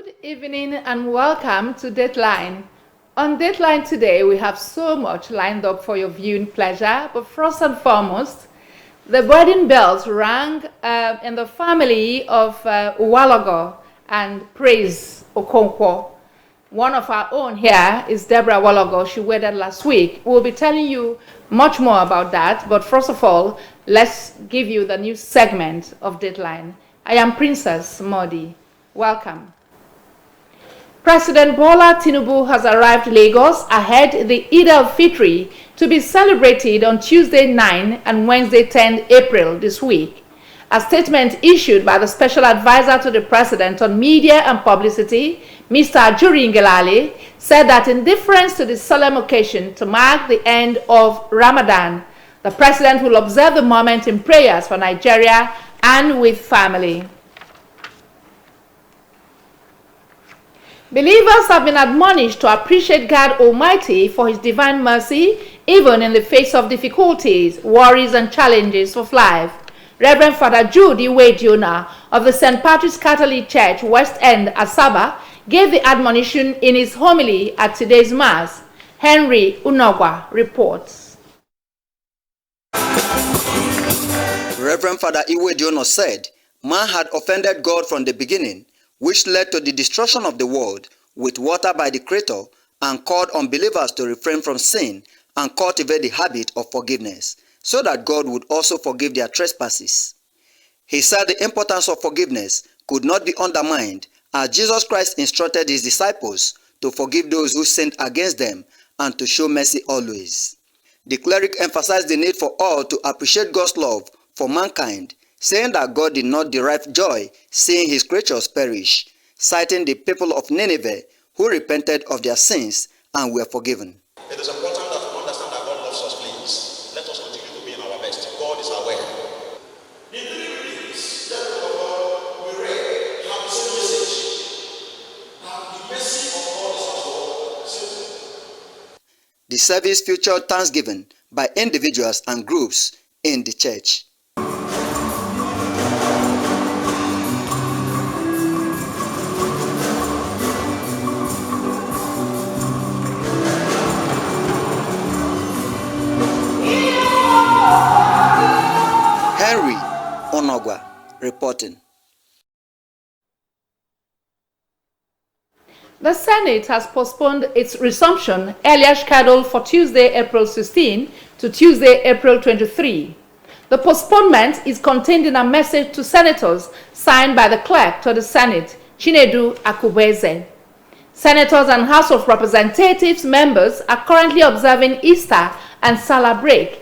Good evening and welcome to Dateline. On Dateline today, we have so much lined up for your viewing pleasure, but first and foremost, the wedding bells rang in the family of Uwalogo and Praise Okonkwo. One of our own here is Deborah Uwalogo. She wedded last week. We'll be telling you much more about that, but first of all, let's give you the new segment of Dateline. I am Princess Modi. Welcome. President Bola Tinubu has arrived Lagos ahead the Eid al-Fitr to be celebrated on Tuesday 9 and Wednesday 10 April this week. A statement issued by the special advisor to the president on media and publicity, Mr. Ajuri Ngelale, said that in deference to the solemn occasion to mark the end of Ramadan, the president will observe the moment in prayers for Nigeria and with family. Believers have been admonished to appreciate God Almighty for His divine mercy, even in the face of difficulties, worries, and challenges of life. Reverend Father Jude Iwe-Diona of the St. Patrick's Catholic Church, West End, Asaba, gave the admonition in his homily at today's Mass. Henry Unogwa reports. Reverend Father Iwe-Diona said, "Man had offended God from the beginning, which led to the destruction of the world with water by the Creator, and called unbelievers to refrain from sin and cultivate the habit of forgiveness, so that God would also forgive their trespasses." He said the importance of forgiveness could not be undermined, as Jesus Christ instructed His disciples to forgive those who sinned against them and to show mercy always. The cleric emphasized the need for all to appreciate God's love for mankind, saying that God did not derive joy seeing His creatures perish, citing the people of Nineveh who repented of their sins and were forgiven. It is important that we understand that God loves us, please. Let us continue to be in our best. God is aware. The three readings that we read have the same message. Now, the mercy of God is also simple. The service featured thanksgiving by individuals and groups in the church. Henry Onogwa reporting. The Senate has postponed its resumption, earlier scheduled for Tuesday, April 16 to Tuesday, April 23. The postponement is contained in a message to senators signed by the clerk to the Senate, Chinedu Akubeze. Senators and House of Representatives members are currently observing Easter and Salah break.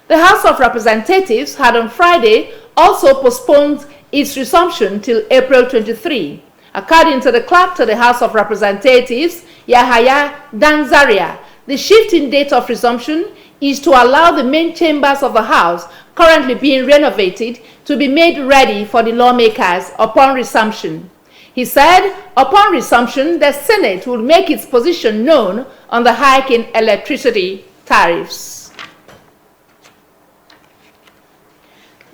The House of Representatives had on Friday also postponed its resumption till April 23. According to the clerk to the House of Representatives, Yahaya Danzaria, the shift in date of resumption is to allow the main chambers of the House, currently being renovated, to be made ready for the lawmakers upon resumption. He said, upon resumption, the Senate will make its position known on the hike in electricity tariffs.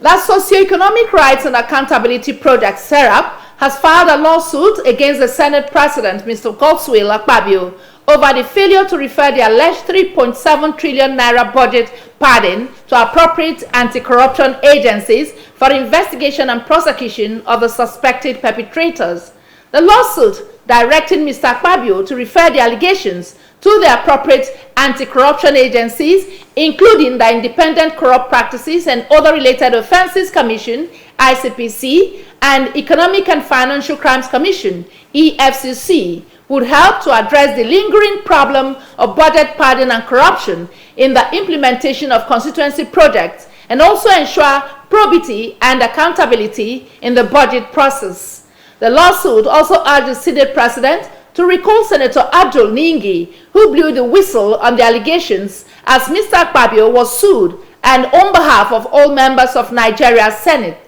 The Socioeconomic Rights and Accountability Project, SERAP, has filed a lawsuit against the Senate President, Mr. Godswill Akpabio, over the failure to refer the alleged 3.7 trillion naira budget pardon to appropriate anti-corruption agencies for investigation and prosecution of the suspected perpetrators. The lawsuit directing Mr. Akpabio to refer the allegations to the appropriate anti-corruption agencies, including the Independent Corrupt Practices and Other Related Offences Commission, ICPC, and Economic and Financial Crimes Commission, EFCC, would help to address the lingering problem of budget pardon and corruption in the implementation of constituency projects, and also ensure probity and accountability in the budget process. The lawsuit also urged the Senate President to recall Senator Abdul Ningi, who blew the whistle on the allegations, as Mr. Akpabio was sued, and on behalf of all members of Nigeria's Senate.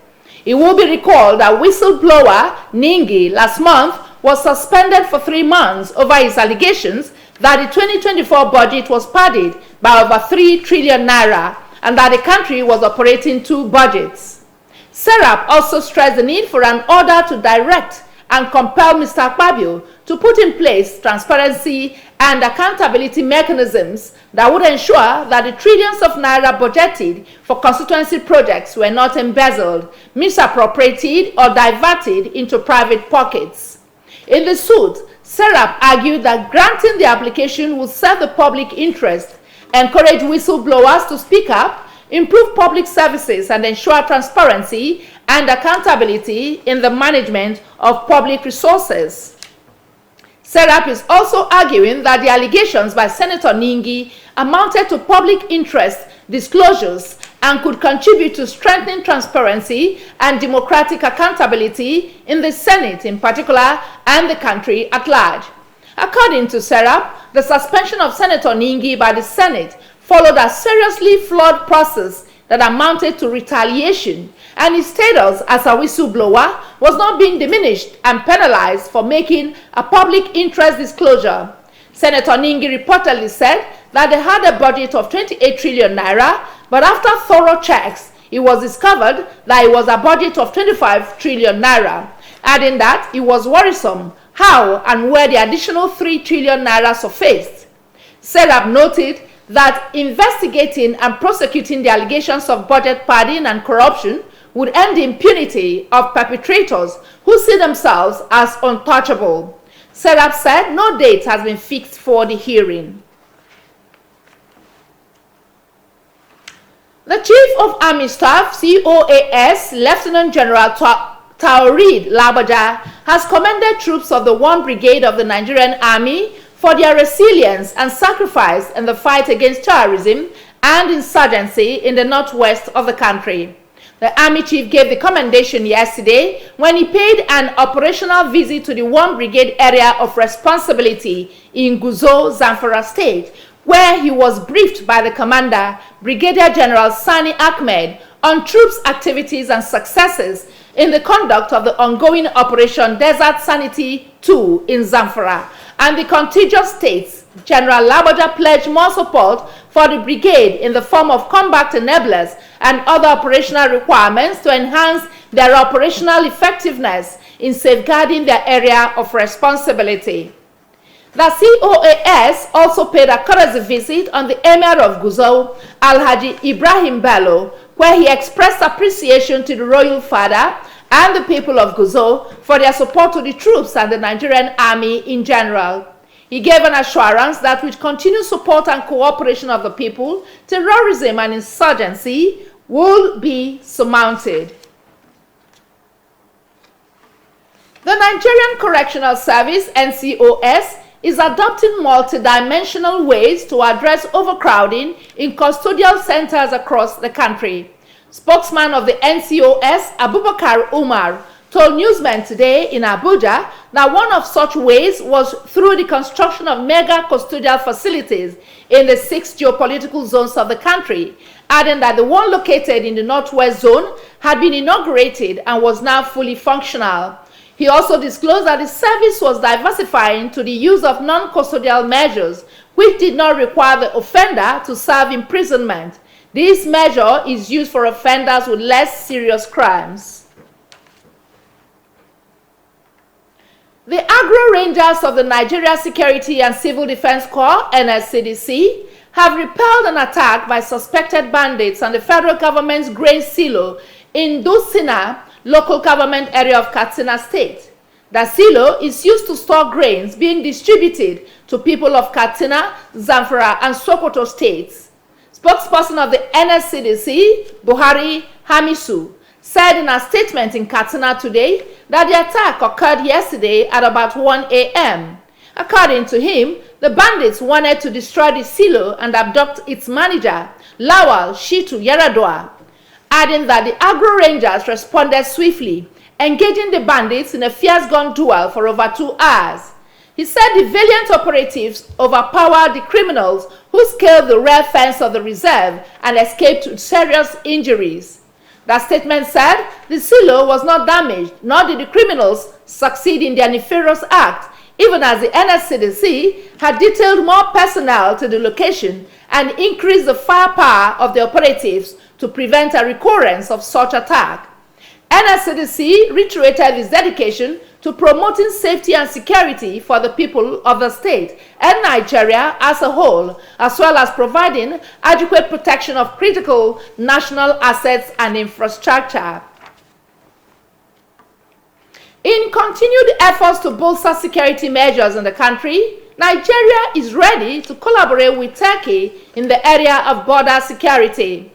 It will be recalled that whistleblower Ningi last month was suspended for 3 months over his allegations that the 2024 budget was padded by over 3 trillion naira and that the country was operating 2 budgets. SERAP also stressed the need for an order to direct and compel Mr. Akpabio to put in place transparency and accountability mechanisms that would ensure that the trillions of naira budgeted for constituency projects were not embezzled, misappropriated, or diverted into private pockets. In the suit, Serap argued that granting the application would serve the public interest, encourage whistleblowers to speak up, improve public services, and ensure transparency and accountability in the management of public resources. Serap is also arguing that the allegations by Senator Ningi amounted to public interest disclosures and could contribute to strengthening transparency and democratic accountability in the Senate in particular and the country at large. According to Serap, the suspension of Senator Ningi by the Senate followed a seriously flawed process that amounted to retaliation, and his status as a whistleblower was not being diminished and penalized for making a public interest disclosure. Senator Ningi reportedly said that they had a budget of 28 trillion naira, but after thorough checks, it was discovered that it was a budget of 25 trillion naira, adding that it was worrisome how and where the additional 3 trillion naira surfaced. Serap noted that investigating and prosecuting the allegations of budget padding and corruption would end the impunity of perpetrators who see themselves as untouchable. Serap said no date has been fixed for the hearing. The Chief of Army Staff, COAS, Lieutenant General Taoreed Labaja, has commended troops of the 1 Brigade of the Nigerian Army for their resilience and sacrifice in the fight against terrorism and insurgency in the northwest of the country. The Army Chief gave the commendation yesterday when he paid an operational visit to the 1 Brigade area of responsibility in Guzo, Zamfara State, where he was briefed by the commander, Brigadier General Sani Ahmed, on troops' activities and successes in the conduct of the ongoing Operation Desert Sanity 2 in Zamfara and the contiguous states. General Labaja pledged more support for the brigade in the form of combat enablers and other operational requirements to enhance their operational effectiveness in safeguarding their area of responsibility. The COAS also paid a courtesy visit on the Emir of Guzo, Alhaji Ibrahim Bello, where he expressed appreciation to the royal father and the people of Guzo for their support to the troops and the Nigerian Army in general. He gave an assurance that with continued support and cooperation of the people, terrorism and insurgency will be surmounted. The Nigerian Correctional Service, NCOS, is adopting multidimensional ways to address overcrowding in custodial centers across the country. Spokesman of the NCOS, Abubakar Umar, told newsmen today in Abuja that one of such ways was through the construction of mega custodial facilities in the 6 geopolitical zones of the country, adding that the one located in the Northwest Zone had been inaugurated and was now fully functional. He also disclosed that the service was diversifying to the use of non-custodial measures, which did not require the offender to serve imprisonment. This measure is used for offenders with less serious crimes. The Agro Rangers of the Nigeria Security and Civil Defense Corps, NSCDC, have repelled an attack by suspected bandits on the federal government's grain silo in Dusina, local government area of Katsina State. The silo is used to store grains being distributed to people of Katsina, Zamfara, and Sokoto states. Spokesperson of the NSCDC, Buhari Hamisu, said in a statement in Katsina today that the attack occurred yesterday at about 1 a.m. According to him, the bandits wanted to destroy the silo and abduct its manager, Lawal Shitu Yaradua, adding that the Agro Rangers responded swiftly, engaging the bandits in a fierce gun duel for over 2 hours. He said the valiant operatives overpowered the criminals who scaled the rail fence of the reserve and escaped with serious injuries. The statement said the silo was not damaged, nor did the criminals succeed in their nefarious act, even as the NSCDC had detailed more personnel to the location and increased the firepower of the operatives to prevent a recurrence of such attack. NSCDC reiterated its dedication to promoting safety and security for the people of the state and Nigeria as a whole, as well as providing adequate protection of critical national assets and infrastructure. In continued efforts to bolster security measures in the country, Nigeria is ready to collaborate with Turkey in the area of border security.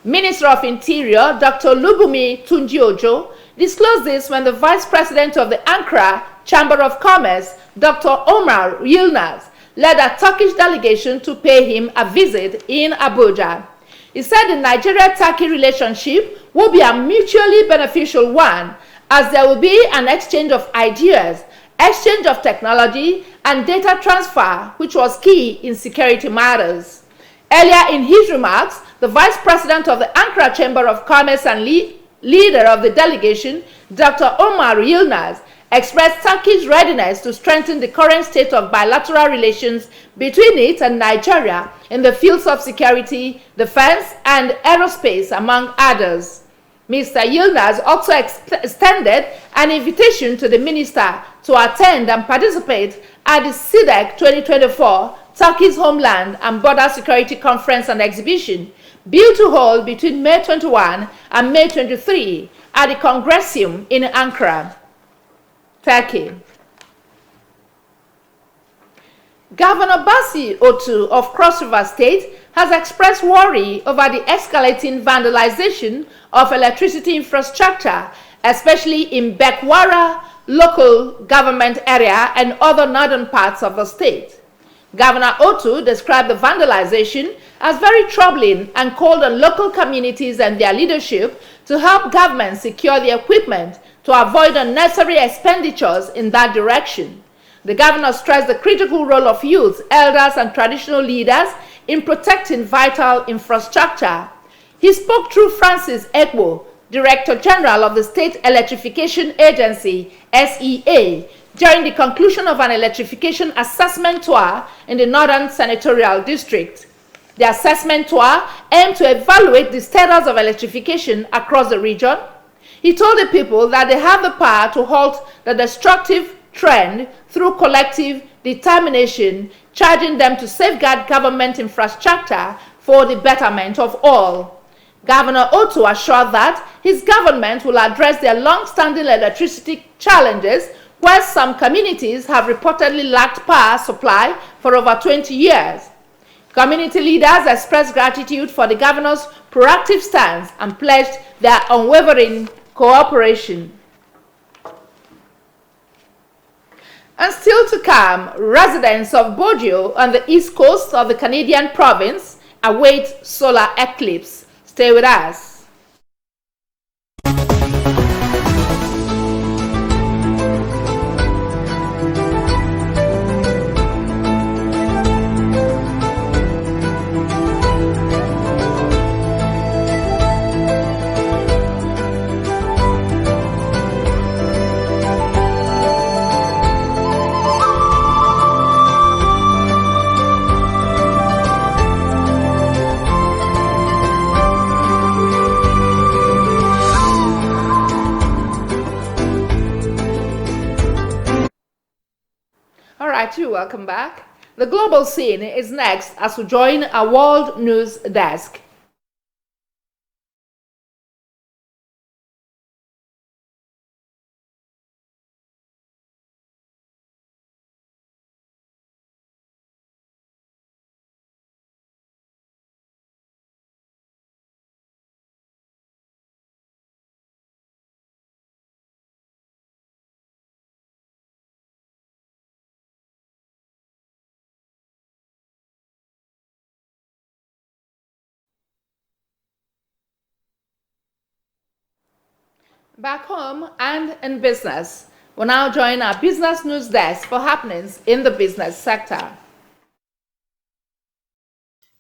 Minister of Interior Dr. Lubumi Tunjiojo disclosed this when the Vice President of the Ankara Chamber of Commerce, Dr. Omar Yilmaz, led a Turkish delegation to pay him a visit in Abuja. He said the Nigeria-Turkey relationship will be a mutually beneficial one, as there will be an exchange of ideas, exchange of technology, and data transfer, which was key in security matters. Earlier in his remarks, the Vice President of the Ankara Chamber of Commerce and leader of the delegation, Dr. Omar Yilmaz, expressed Turkey's readiness to strengthen the current state of bilateral relations between it and Nigeria in the fields of security, defense, and aerospace, among others. Mr. Yilmaz also extended an invitation to the minister to attend and participate at the SIDEC 2024 Turkey's Homeland and Border Security Conference and Exhibition, built to hold between May 21 and May 23 at the Congressium in Ankara, Turkey. Governor Basi Otu of Cross River State has expressed worry over the escalating vandalization of electricity infrastructure, especially in Bekwara local government area and other northern parts of the state. Governor Otu described the vandalization as very troubling and called on local communities and their leadership to help government secure the equipment to avoid unnecessary expenditures in that direction. The governor stressed the critical role of youth, elders, and traditional leaders in protecting vital infrastructure. He spoke through Francis Ekwo, Director General of the State Electrification Agency, SEA, during the conclusion of an electrification assessment tour in the Northern Senatorial District. The assessment tour aimed to evaluate the status of electrification across the region. He told the people that they have the power to halt the destructive trend through collective determination, charging them to safeguard government infrastructure for the betterment of all. Governor Otu assured that his government will address their long-standing electricity challenges, where some communities have reportedly lacked power supply for over 20 years. Community leaders expressed gratitude for the governor's proactive stance and pledged their unwavering cooperation. And still to come, residents of Bojo on the east coast of the Canadian province await solar eclipse. Stay with us. Welcome back. The global scene is next as we join our world news desk. Back home and in business, we'll now join our business news desk for happenings in the business sector.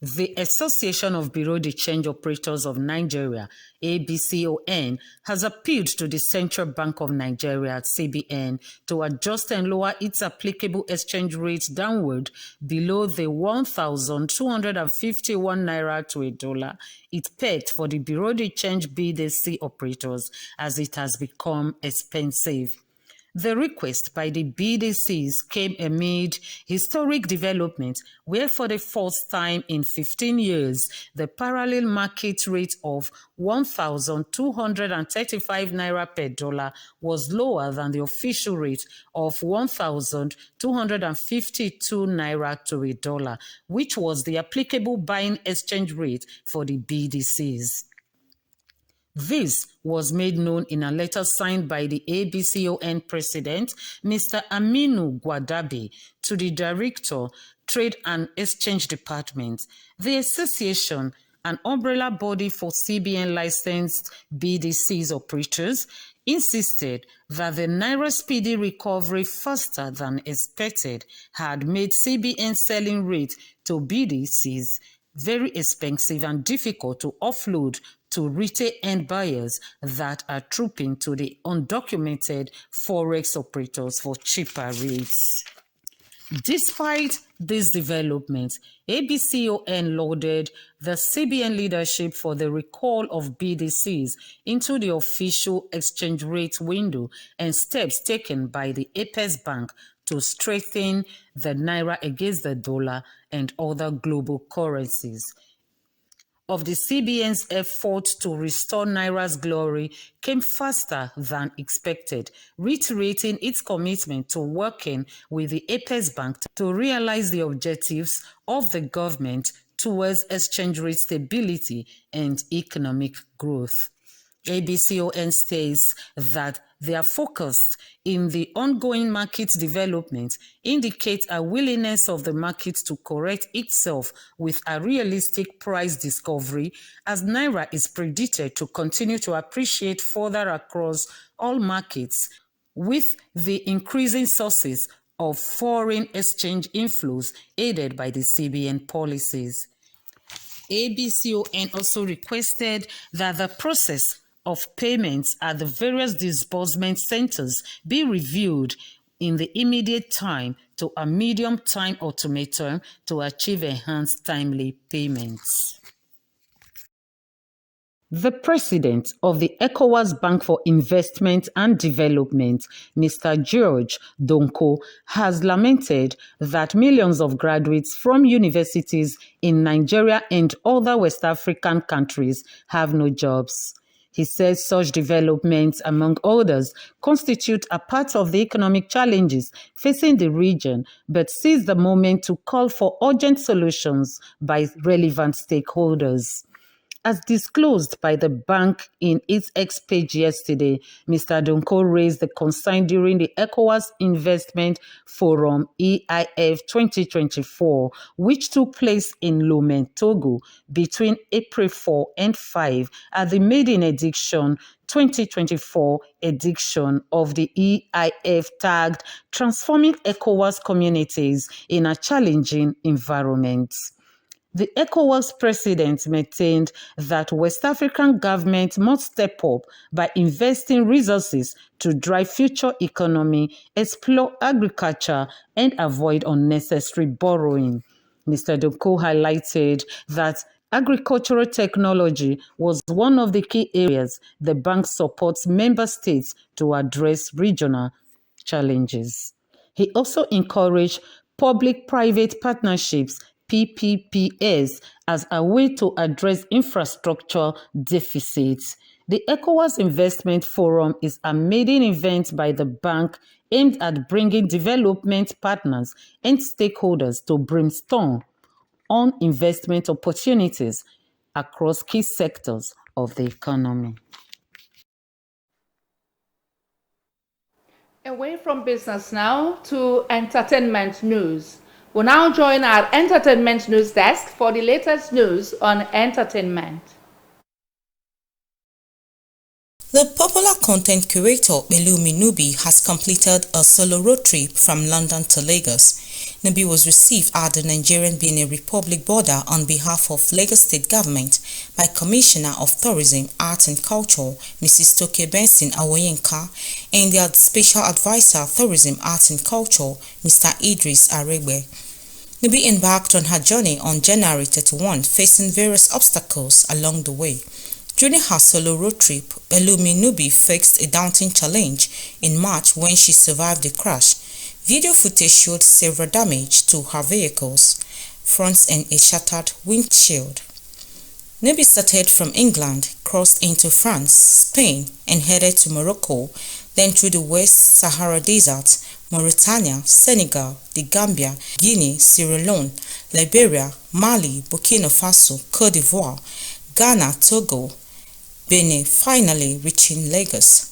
The Association of Bureau de Change Operators of Nigeria, ABCON, has appealed to the Central Bank of Nigeria, CBN, to adjust and lower its applicable exchange rate downward below the 1,251 naira to a dollar it pegged for the Bureau de Change BDC operators, as it has become expensive. The request by the BDCs came amid historic development where for the first time in 15 years, the parallel market rate of 1,235 naira per dollar was lower than the official rate of 1,252 naira to a dollar, which was the applicable buying exchange rate for the BDCs. This was made known in a letter signed by the ABCON president, Mr. Aminu Gwadabe, to the Director, Trade and Exchange Department. The association, an umbrella body for CBN licensed BDCs operators, insisted that the Naira speedy recovery faster than expected had made CBN selling rate to BDCs very expensive and difficult to offload to retail end buyers that are trooping to the undocumented forex operators for cheaper rates. Despite these developments, ABCON lauded the CBN leadership for the recall of BDCs into the official exchange rate window and steps taken by the Apex Bank to strengthen the Naira against the dollar and other global currencies. Of the CBN's effort to restore Naira's glory came faster than expected, reiterating its commitment to working with the Apex Bank to realize the objectives of the government towards exchange rate stability and economic growth. ABCON states that their focus in the ongoing market development indicates a willingness of the market to correct itself with a realistic price discovery, as Naira is predicted to continue to appreciate further across all markets, with the increasing sources of foreign exchange inflows aided by the CBN policies. ABCON also requested that the process of payments at the various disbursement centers be reviewed in the immediate time to a medium-time automaton to achieve enhanced timely payments. The president of the ECOWAS Bank for Investment and Development, Mr. George Donko, has lamented that millions of graduates from universities in Nigeria and other West African countries have no jobs. He says such developments, among others, constitute a part of the economic challenges facing the region, but seized the moment to call for urgent solutions by relevant stakeholders. As disclosed by the bank in its X page yesterday, Mr. Donko raised the concern during the ECOWAS Investment Forum EIF 2024, which took place in Lomé, Togo, between April 4 and 5 at the maiden edition 2024 edition of the EIF tagged Transforming ECOWAS Communities in a Challenging Environment. The ECOWAS president maintained that West African governments must step up by investing resources to drive future economy, explore agriculture, and avoid unnecessary borrowing. Mr. Donko highlighted that agricultural technology was one of the key areas the bank supports member states to address regional challenges. He also encouraged public-private partnerships PPPs as a way to address infrastructure deficits. The ECOWAS Investment Forum is a maiden event by the bank aimed at bringing development partners and stakeholders to brainstorm on investment opportunities across key sectors of the economy. Away from business now to entertainment news. We'll now join our entertainment news desk for the latest news on entertainment. The popular content curator Pelumi Nubi has completed a solo road trip from London to Lagos. Nubi was received at the Nigerian-Benin Republic border on behalf of Lagos State Government by Commissioner of Tourism, Arts and Culture, Mrs. Toke Benson Awoyinka, and their Special Advisor, Tourism, Arts and Culture, Mr. Idris Aregbe. Nubi embarked on her journey on January 31, facing various obstacles along the way. During her solo road trip, Pelumi Nubi faced a daunting challenge in March when she survived the crash. Video footage showed severe damage to her vehicle's fronts and a shattered windshield. Nubi started from England, crossed into France, Spain, and headed to Morocco, then through the West Sahara Desert, Mauritania, Senegal, the Gambia, Guinea, Sierra Leone, Liberia, Mali, Burkina Faso, Cote d'Ivoire, Ghana, Togo, Benin, finally reaching Lagos.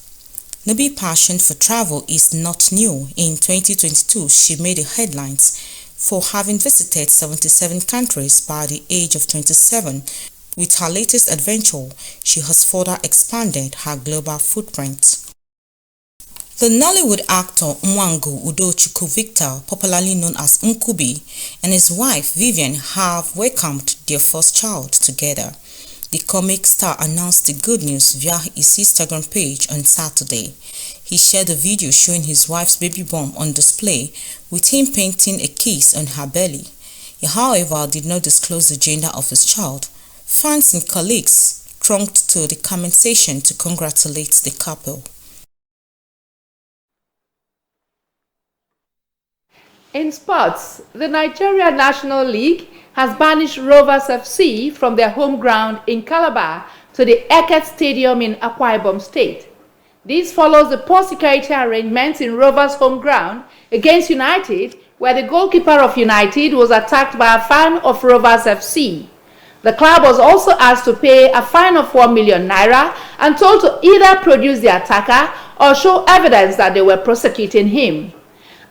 Nubi's passion for travel is not new. In 2022, she made the headlines for having visited 77 countries by the age of 27. With her latest adventure, she has further expanded her global footprint. The Nollywood actor Nwangu Udochukwu Victor, popularly known as Nkubi, and his wife Vivian have welcomed their first child together. The comic star announced the good news via his Instagram page on Saturday. He shared a video showing his wife's baby bump on display, with him painting a kiss on her belly. He, however, did not disclose the gender of his child. Fans and colleagues thronged to the comment section to congratulate the couple. In sports, the Nigeria National League has banished Rovers FC from their home ground in Calabar to the Eket Stadium in Akwa Ibom State. This follows the poor security arrangements in Rovers' home ground against United, where the goalkeeper of United was attacked by a fan of Rovers FC. The club was also asked to pay a fine of 1 million naira and told to either produce the attacker or show evidence that they were prosecuting him.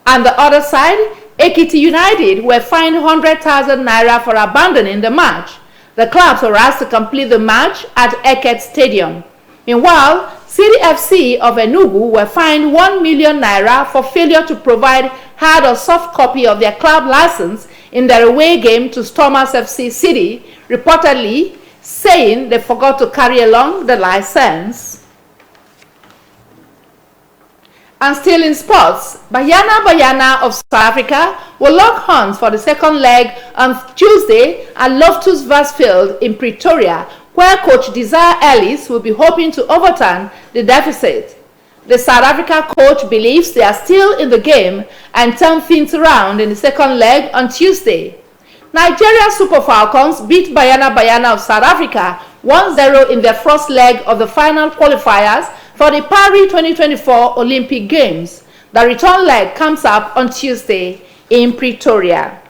On the other side, Ekiti United were fined 100,000 naira for abandoning the match. The clubs were asked to complete the match at Eket Stadium. Meanwhile, City FC of Enugu were fined 1 million naira for failure to provide hard or soft copy of their club license in their away game to Stormers FC City, reportedly saying they forgot to carry along the license. And still in sports, Bayana of South Africa will lock horns for the second leg on Tuesday at Loftus Versfeld in Pretoria, where coach Desire Ellis will be hoping to overturn the deficit. The South Africa coach believes they are still in the game and turn things around in the second leg on Tuesday. Nigeria Super Falcons beat Bayana of South Africa 1-0 in their first leg of the final qualifiers for the Paris 2024 Olympic Games. The return leg comes up on Tuesday in Pretoria.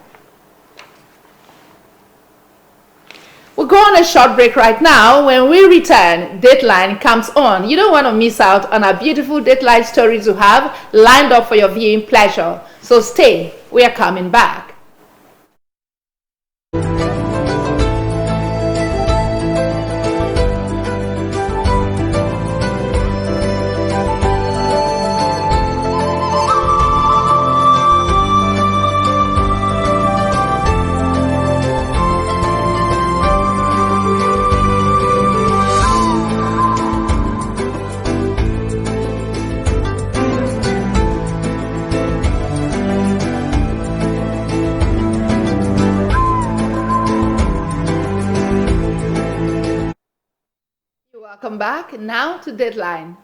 We'll go on a short break right now. When we return, Dateline comes on. You don't want to miss out on our beautiful Dateline stories you have lined up for your viewing pleasure. So stay, we are coming back. Welcome back. Now to Deadline.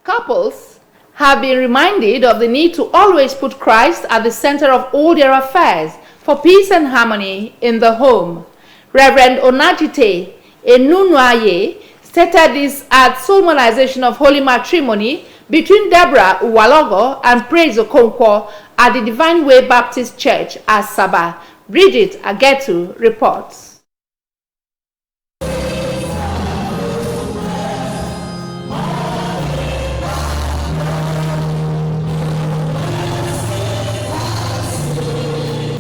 Couples have been reminded of the need to always put Christ at the center of all their affairs for peace and harmony in the home. Reverend Onajite Enunwaye stated this at solemnization of holy matrimony between Deborah Uwalogo and Praise Okonkwo at the Divine Way Baptist Church, Asaba. Bridget Agetu reports.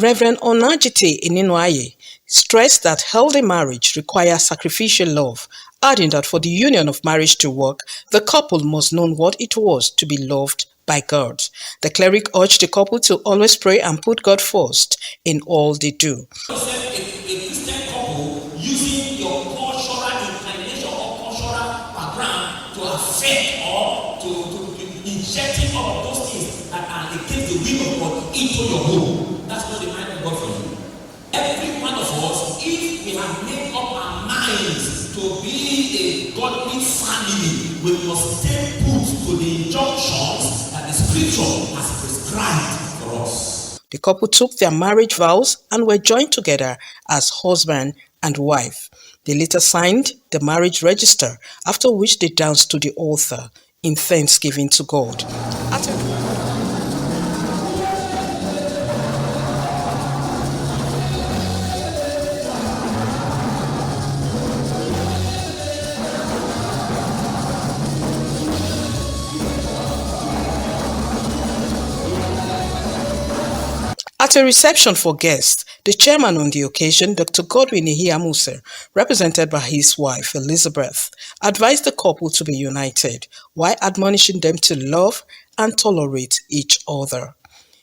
Reverend Onajite Enunwaye stressed that healthy marriage requires sacrificial love, adding that for the union of marriage to work, the couple must know what it was to be loved by God. The cleric urged the couple to always pray and put God first in all they do. A Christian couple using your cultural inclination or cultural background to affect or to injecting all of those things that are against the will of God into your home. That's not the mind of God for you. Every one of us, if we have made up our minds to be a godly family, we must stay put to the injunctions that the scripture has prescribed for us. The couple took their marriage vows and were joined together as husband and wife. They later signed the marriage register, after which they danced to the altar in thanksgiving to God. At a reception for guests, the chairman on the occasion, Dr. Godwin Ihiamuse, represented by his wife Elizabeth, advised the couple to be united while admonishing them to love and tolerate each other.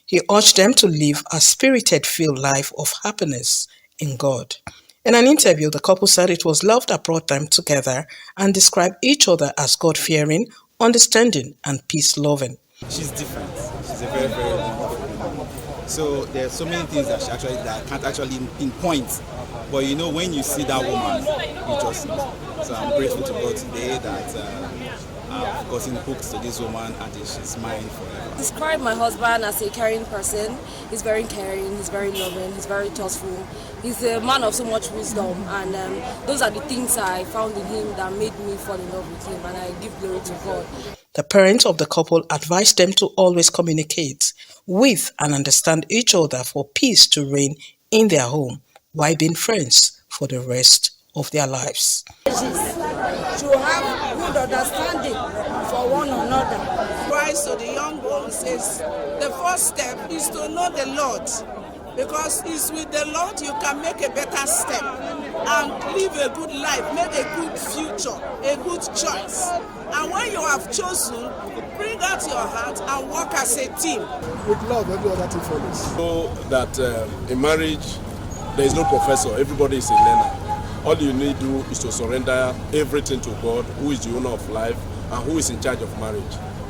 He urged them to live a spirit-filled life of happiness in God. In an interview, the couple said it was love that brought them together and described each other as God-fearing, understanding, and peace-loving. She's different. She's a very, very wonderful woman. So there's so many things that that can't actually pinpoint. But you know, when you see that woman, you just know. So I'm grateful to God today that I've gotten hooked to this woman and she's mine forever. Describe my husband as a caring person. He's very caring, he's very loving, he's very thoughtful. He's a man of so much wisdom, and those are the things I found in him that made me fall in love with him, and I give glory to God. The parents of the couple advised them to always communicate with and understand each other for peace to reign in their home while being friends for the rest of their lives. To have good understanding for one another. Advice to the young ones is the first step is to know the Lord, because it's with the Lord you can make a better step and live a good life, make a good future, a good choice. And when you have chosen, bring out your heart and work as a team. With love, every other thing follows. So that in marriage, there is no professor, everybody is a learner. All you need to do is to surrender everything to God, who is the owner of life and who is in charge of marriage.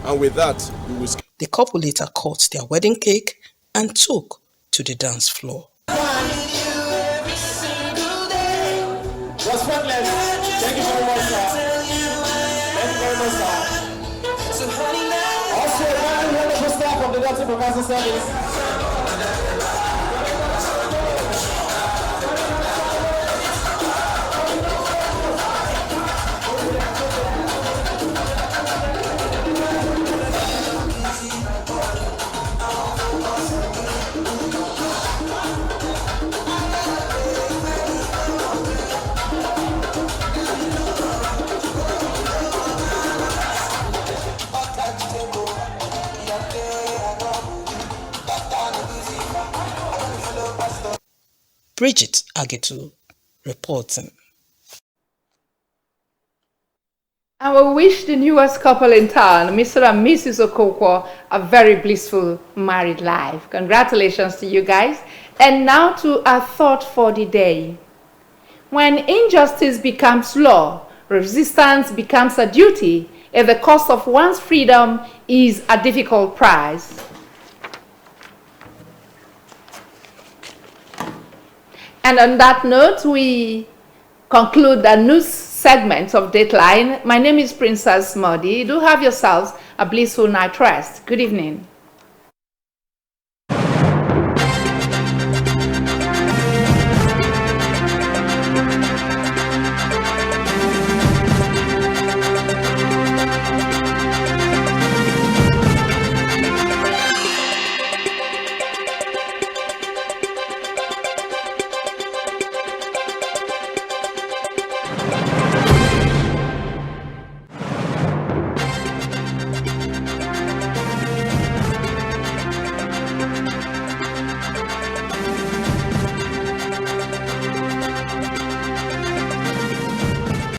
And with that, you will... The couple later cut their wedding cake and took to the dance floor. Thank you very much, sir. Thank you very much, sir. Also, one wonderful staff of the Doctor Professor Service. Bridget Agetu reporting. And we wish the newest couple in town, Mr. and Mrs. Okonkwo, a very blissful married life. Congratulations to you guys. And now to our thought for the day. When injustice becomes law, resistance becomes a duty, and the cost of one's freedom is a difficult price. And on that note, we conclude the news segment of Dateline. My name is Princess Modi. Do have yourselves a blissful night rest. Good evening.